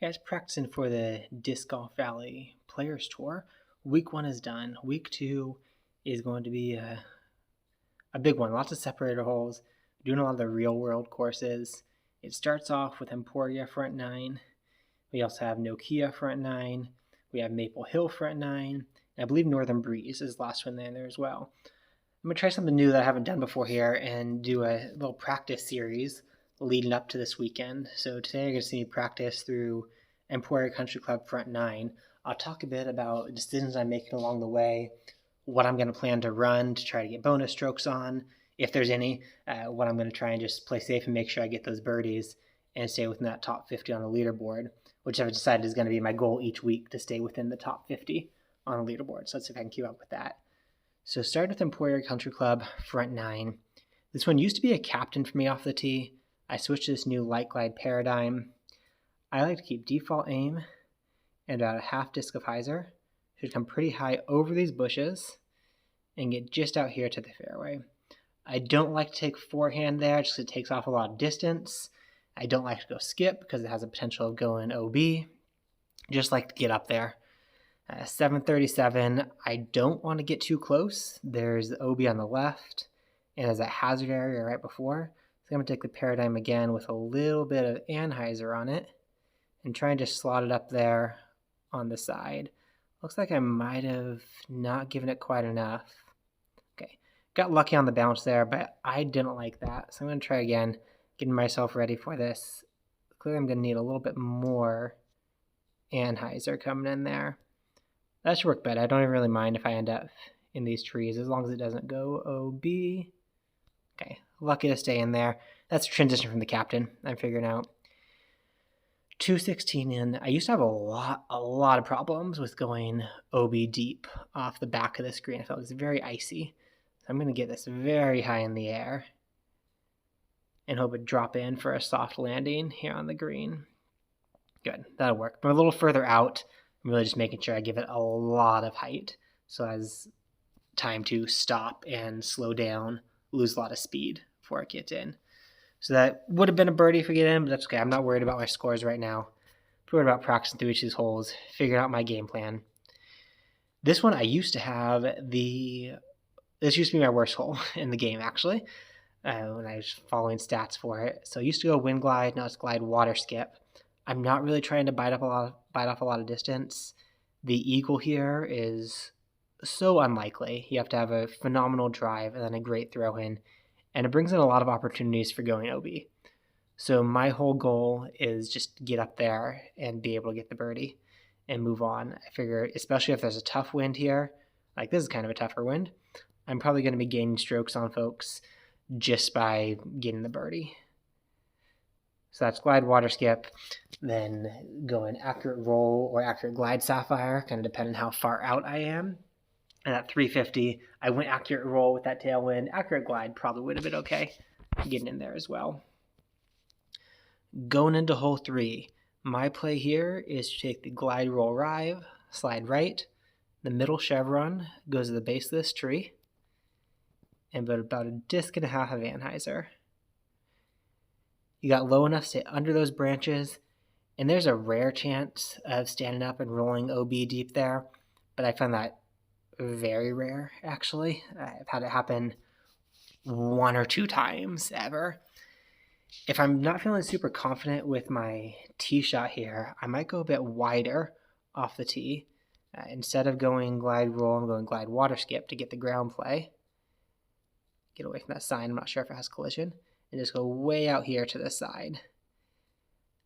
Hey guys, practicing for the Disc Golf Valley Players Tour. Week 1 is done. Week 2 is going to be a big one. Lots of separator holes, doing a lot of the real world courses. It starts off with Emporia front 9. We also have Nokia front 9. We have Maple Hill front 9. And I believe Northern Breeze is the last one there as well. I'm going to try something new that I haven't done before here and do a little practice series leading up to this weekend. So today you're going to see me practice through Emporia Country Club front 9. I'll talk a bit about decisions I'm making along the way, what I'm going to plan to run to try to get bonus strokes on, if there's any, what I'm going to try and just play safe and make sure I get those birdies and stay within that top 50 on the leaderboard, which I've decided is going to be my goal each week, to stay within the top 50 on the leaderboard. So let's see if I can keep up with that. So start with Emporia Country Club front 9. This one used to be a captain for me off the tee. I switched to this new light glide paradigm. I like to keep default aim and about a half disc of hyzer. Should come pretty high over these bushes and get just out here to the fairway. I don't like to take forehand there just because it takes off a lot of distance. I don't like to go skip because it has a potential of going OB. Just like to get up there. 737, I don't want to get too close. There's the OB on the left and there's that hazard area right before. So I'm going to take the paradigm again with a little bit of anhyzer on it and try and just slot it up there on the side. Looks like I might have not given it quite enough. Okay, got lucky on the bounce there, but I didn't like that. So I'm going to try again, getting myself ready for this. Clearly I'm going to need a little bit more anhyzer coming in there. That should work better. I don't even really mind if I end up in these trees as long as it doesn't go OB. Okay, lucky to stay in there. That's a transition from the captain, I'm figuring out. 216 in. I used to have a lot of problems with going OB deep off the back of the screen. I felt it was very icy. So I'm going to get this very high in the air and hope it drop in for a soft landing here on the green. Good, that'll work. But a little further out, I'm really just making sure I give it a lot of height so as time to stop and slow down, lose a lot of speed before it gets in. So that would have been a birdie if we get in, but that's okay. I'm not worried about my scores right now. I'm worried about practicing through each of these holes, figuring out my game plan. This one I used to have this used to be my worst hole in the game actually, when I was following stats for it. So I used to go wind glide, now it's glide water skip. I'm not really trying to bite off a lot of distance. The eagle here is so unlikely. You have to have a phenomenal drive and then a great throw in, and it brings in a lot of opportunities for going OB. So my whole goal is just to get up there and be able to get the birdie and move on. I figure, especially if there's a tough wind here, like this is kind of a tougher wind, I'm probably going to be gaining strokes on folks just by getting the birdie. So that's glide water skip, then going accurate roll or accurate glide sapphire, kind of depending how far out I am. And at 350, I went accurate roll with that tailwind. Accurate glide probably would have been okay, getting in there as well. Going into hole 3, my play here is to take the glide roll rive, slide right. The middle chevron goes to the base of this tree, and about a disc and a half of anhyzer. You got low enough to stay under those branches, and there's a rare chance of standing up and rolling OB deep there, but I found that very rare, actually. I've had it happen 1 or 2 times ever. If I'm not feeling super confident with my tee shot here, I might go a bit wider off the tee. Instead of going glide roll, I'm going glide water skip to get the ground play. Get away from that sign. I'm not sure if it has collision. And just go way out here to the side.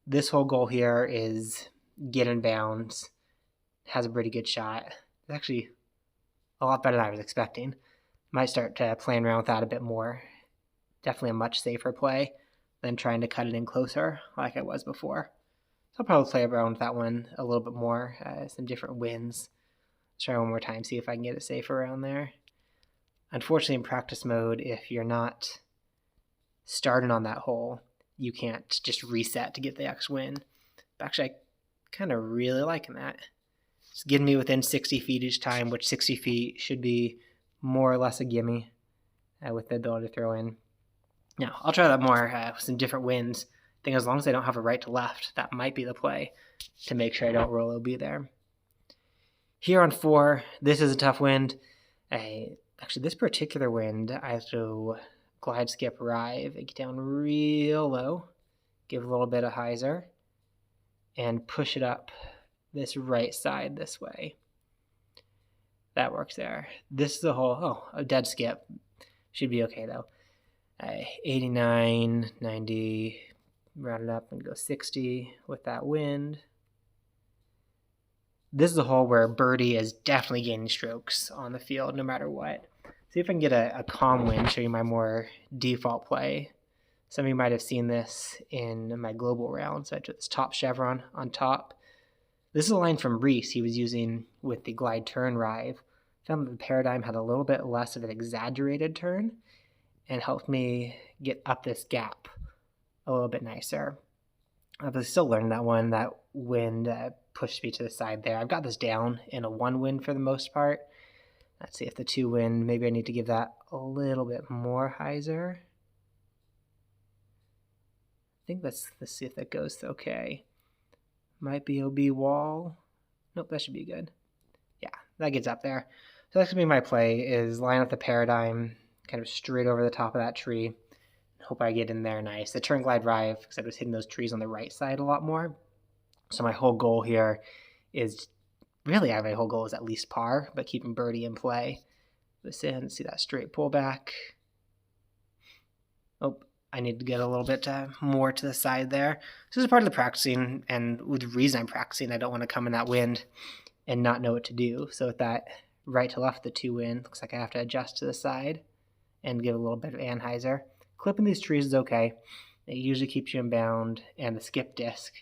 This whole goal here is get in bounds. Has a pretty good shot. It's actually a lot better than I was expecting. Might start playing around with that a bit more. Definitely a much safer play than trying to cut it in closer like I was before. So I'll probably play around with that one a little bit more. Some different winds. Let's try one more time, see if I can get it safe around there. Unfortunately, in practice mode, if you're not starting on that hole, you can't just reset to get the X win. But actually, I kind of really liking that. It's getting me within 60 feet each time, which 60 feet should be more or less a gimme with the ability to throw in. Now, I'll try that more with some different winds think as long as I don't have a right to left, that might be the play to make sure I don't roll OB there. Here on 4, this is a tough wind. Actually, this particular wind, I have to glide, skip, arrive, get down real low, give a little bit of hyzer, and push it up this right side this way. That works there. This is a whole, a dead skip. Should be okay though. 89, 90, round it up and go 60 with that wind. This is a hole where birdie is definitely gaining strokes on the field no matter what. See if I can get a calm wind, show you my more default play. Some of you might have seen this in my global round. So I took this top chevron on top. This is a line from Reese he was using with the glide turn rive. Found that the paradigm had a little bit less of an exaggerated turn and helped me get up this gap a little bit nicer. I was still learning that one. That wind pushed me to the side there. I've got this down in a 1 wind for the most part. Let's see if the 2 wind, maybe I need to give that a little bit more hyzer. I think let's see if that goes okay. Might be OB wall. Nope, that should be good. Yeah, that gets up there. So that's going to be my play, is line up the paradigm kind of straight over the top of that tree. Hope I get in there nice. The turn glide rive, because I was hitting those trees on the right side a lot more. So my whole goal here is, really my whole goal is at least par, but keeping birdie in play. This in, see that straight pullback. Oh, I need to get a little bit more to the side there. So this is part of the practicing, and the reason I'm practicing, I don't want to come in that wind and not know what to do. So with that right to left, the 2 wind, looks like I have to adjust to the side and give a little bit of anhyzer. Clipping these trees is okay. It usually keeps you in bound, and the skip disc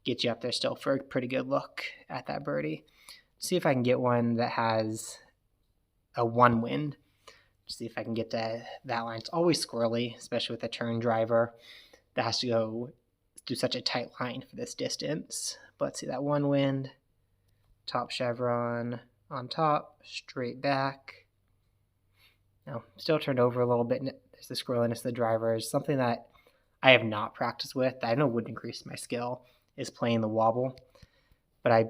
gets you up there still for a pretty good look at that birdie. See if I can get one that has a 1 wind. See if I can get to that line. It's always squirrely, especially with a turn driver that has to go through such a tight line for this distance. But let's see that 1 wind, top chevron on top, straight back. Now, still turned over a little bit. There's the squirreliness of the driver. Is something that I have not practiced with. I know would increase my skill is playing the wobble, but I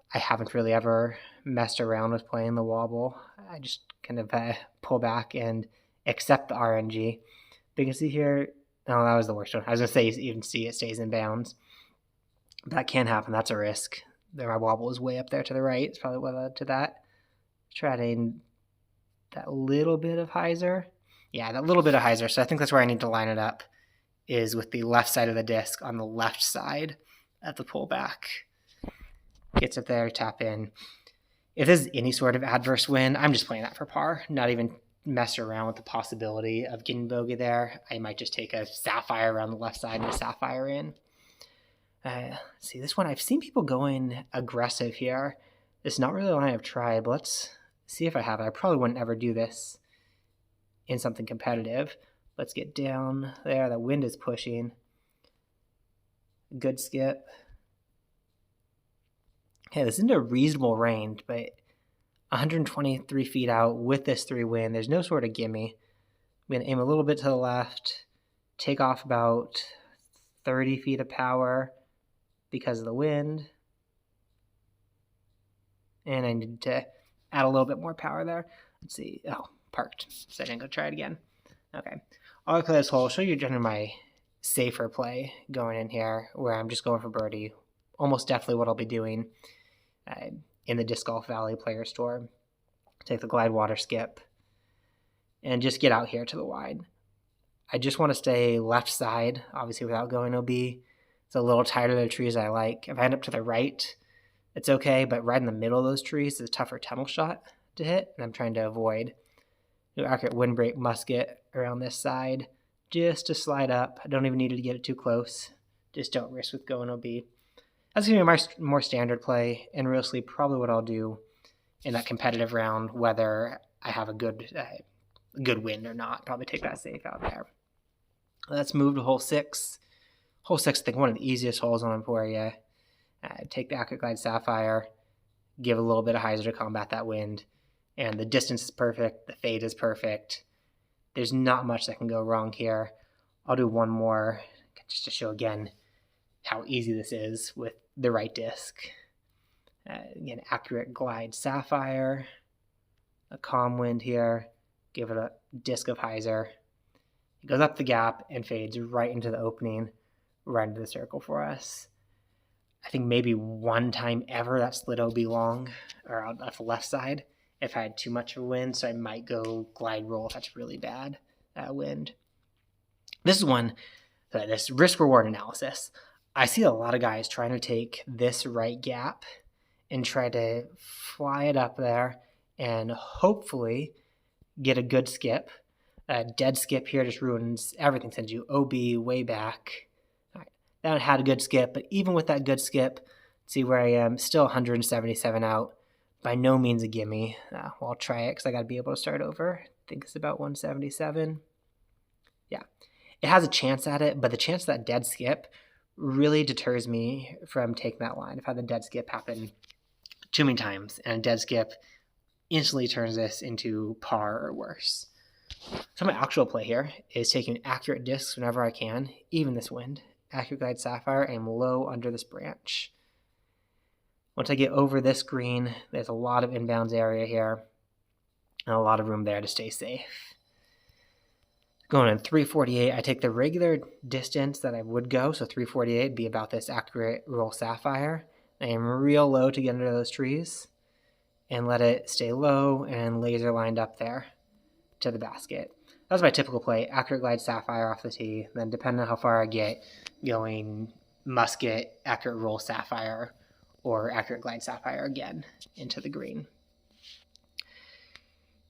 haven't really ever messed around with playing the wobble. I just kind of pull back and accept the RNG. But you can see here, oh, that was the worst one. I was going to say even see it stays in bounds. But that can happen. That's a risk. My wobble is way up there to the right. It's probably what led to that. Try to that little bit of hyzer. Yeah, that little bit of hyzer. So I think that's where I need to line it up, is with the left side of the disc on the left side at the pullback. Gets it there, tap in. If there's any sort of adverse wind, I'm just playing that for par, not even messing around with the possibility of getting bogey there. I might just take a sapphire around the left side and a sapphire in. See, this one, I've seen people going aggressive here. It's not really a line I've tried, but let's see if I have it. I probably wouldn't ever do this in something competitive. Let's get down there. The wind is pushing. Good skip. Okay, this isn't a reasonable range, but 123 feet out with this 3 wind, there's no sort of gimme. I'm going to aim a little bit to the left, take off about 30 feet of power because of the wind. And I need to add a little bit more power there. Let's see. Oh, parked. So I didn't go try it again. Okay. I'll play this hole. I'll show you kind of my safer play going in here, where I'm just going for birdie. Almost definitely what I'll be doing in the Disc Golf Valley Player Store. Take the glide water skip and just get out here to the wide. I just want to stay left side, obviously without going OB. It's a little tighter than the trees I like. If I end up to the right, it's okay, but right in the middle of those trees is a tougher tunnel shot to hit, and I'm trying to avoid. Accurate windbreak musket around this side just to slide up. I don't even need to get it too close. Just don't risk with going OB. That's going to be my more standard play, and really probably what I'll do in that competitive round, whether I have a good win or not. Probably take that safe out there. Let's move to hole 6. Hole 6, I think one of the easiest holes on Emporia. Take the Accurate Glide Sapphire, give a little bit of hyzer to combat that wind, and the distance is perfect, the fade is perfect. There's not much that can go wrong here. I'll do one more just to show again how easy this is with the right disc. Again, accurate glide sapphire, a calm wind here, give it a disc of hyzer. It goes up the gap and fades right into the opening, right into the circle for us. I think maybe one time ever that slid OB long, or on the left side, if I had too much of a wind, so I might go glide roll if that's really bad, that wind. This is one, this risk-reward analysis. I see a lot of guys trying to take this right gap and try to fly it up there and hopefully get a good skip. A dead skip here just ruins everything, sends you OB way back. All right, that had a good skip, but even with that good skip, see where I am, still 177 out. By no means a gimme. Well, I'll try it because I got to be able to start over. I think it's about 177. Yeah, it has a chance at it, but the chance of that dead skip really deters me from taking that line. I've had the dead skip happen too many times, and a dead skip instantly turns this into par or worse. So my actual play here is taking accurate discs whenever I can, even this wind. Accurate glide sapphire, aim low under this branch. Once I get over this green, there's a lot of inbounds area here and a lot of room there to stay safe. Going in 348, I take the regular distance that I would go, so 348 would be about this accurate roll sapphire. I aim real low to get under those trees and let it stay low and laser lined up there to the basket. That was my typical play, accurate glide sapphire off the tee, then depending on how far I get, going musket, accurate roll sapphire, or accurate glide sapphire again into the green.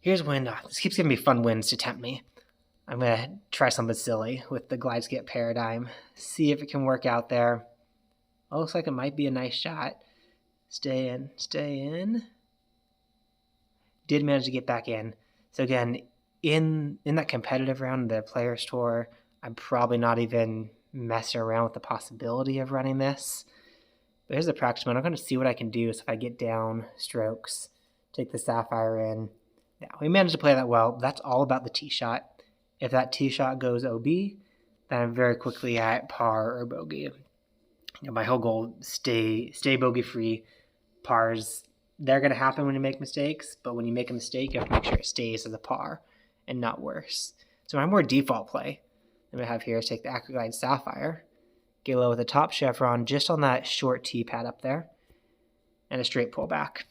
Here's when, this keeps giving me fun winds to tempt me. I'm going to try something silly with the glide skip paradigm, see if it can work out there. Oh, looks like it might be a nice shot. Stay in, stay in. Did manage to get back in. So again, in that competitive round, the Players Tour, I'm probably not even messing around with the possibility of running this. But here's the practice mode. I'm going to see what I can do. So if I get down strokes, take the sapphire in. Yeah, we managed to play that well. That's all about the tee shot. If that tee shot goes OB, then I'm very quickly at par or bogey. My whole goal, stay bogey free. Pars, they're going to happen when you make mistakes, but when you make a mistake, you have to make sure it stays as a par and not worse. So my more default play I'm going to have here is take the accurate glide sapphire, get low with the top chevron just on that short tee pad up there, and a straight pullback.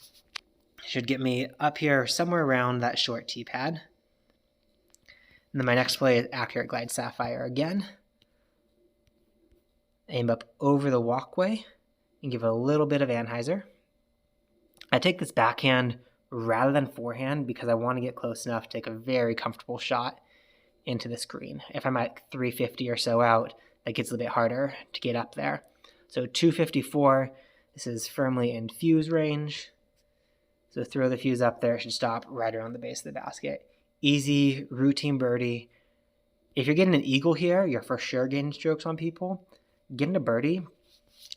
Should get me up here somewhere around that short tee pad. And then my next play is accurate glide sapphire again. Aim up over the walkway and give it a little bit of anhyzer. I take this backhand rather than forehand because I want to get close enough to take a very comfortable shot into the screen. If I'm at 350 or so out, that gets a bit harder to get up there. So 254, this is firmly in fuse range. So throw the fuse up there, it should stop right around the base of the basket. Easy, routine birdie. If you're getting an eagle here, you're for sure getting strokes on people. Getting a birdie,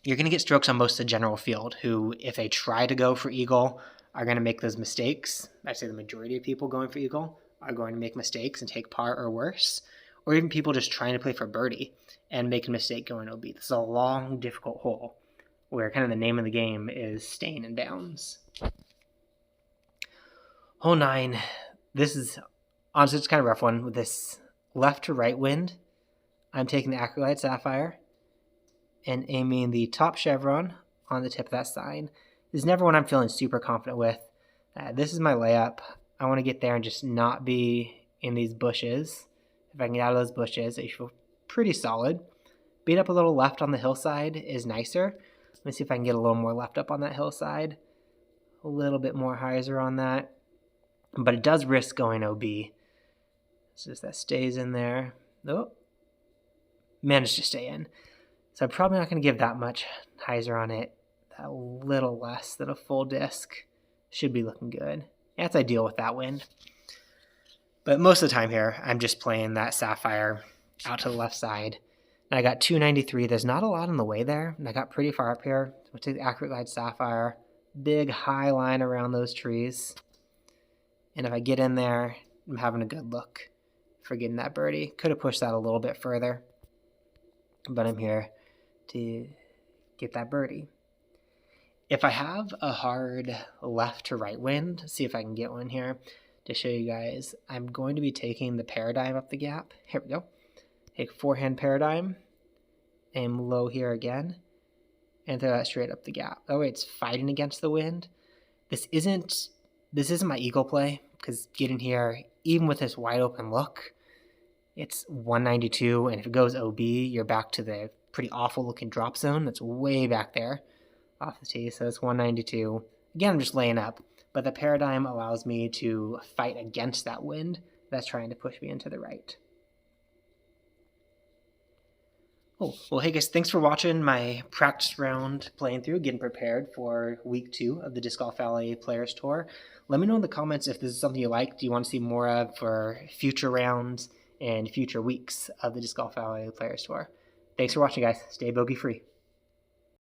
you're going to get strokes on most of the general field who, if they try to go for eagle, are going to make those mistakes. I'd say the majority of people going for eagle are going to make mistakes and take par or worse. Or even people just trying to play for birdie and make a mistake going OB. This is a long, difficult hole where kind of the name of the game is staying in bounds. Hole 9, this is honestly it's kind of a rough one with this left to right wind. I'm taking the accurate glide sapphire and aiming the top chevron on the tip of that sign. This is never one I'm feeling super confident with. This is my layup. I want to get there and just not be in these bushes. If I can get out of those bushes, I feel pretty solid. Beat up a little left on the hillside is nicer. Let me see if I can get a little more left up on that hillside. A little bit more hyzer on that. But it does risk going OB. It's just that stays in there. Nope. Managed to stay in. So I'm probably not going to give that much hyzer on it. A little less than a full disc. Should be looking good. That's ideal with that wind. But most of the time here, I'm just playing that sapphire out to the left side. And I got 293. There's not a lot in the way there. And I got pretty far up here. So I'll take the accurate glide sapphire. Big high line around those trees. And if I get in there, I'm having a good look for getting that birdie. Could have pushed that a little bit further. but I'm here to get that birdie. If I have a hard left to right wind, see if I can get one here to show you guys. I'm going to be taking the paradigm up the gap. Here we go. Take forehand paradigm, aim low here again, and throw that straight up the gap. That way it's fighting against the wind. This isn't my eagle play, because getting here, even with this wide open look, it's 192, and if it goes OB, you're back to the pretty awful looking drop zone that's way back there off the tee. So it's 192. Again, I'm just laying up, but the paradigm allows me to fight against that wind that's trying to push me into the right. Oh, well, hey guys, thanks for watching my practice round playing through, getting prepared for week 2 of the Disc Golf Valley Players Tour. Let me know in the comments if this is something you like. Do you want to see more of for future rounds and future weeks of the Disc Golf Valley Players Tour? Thanks for watching, guys. Stay bogey free.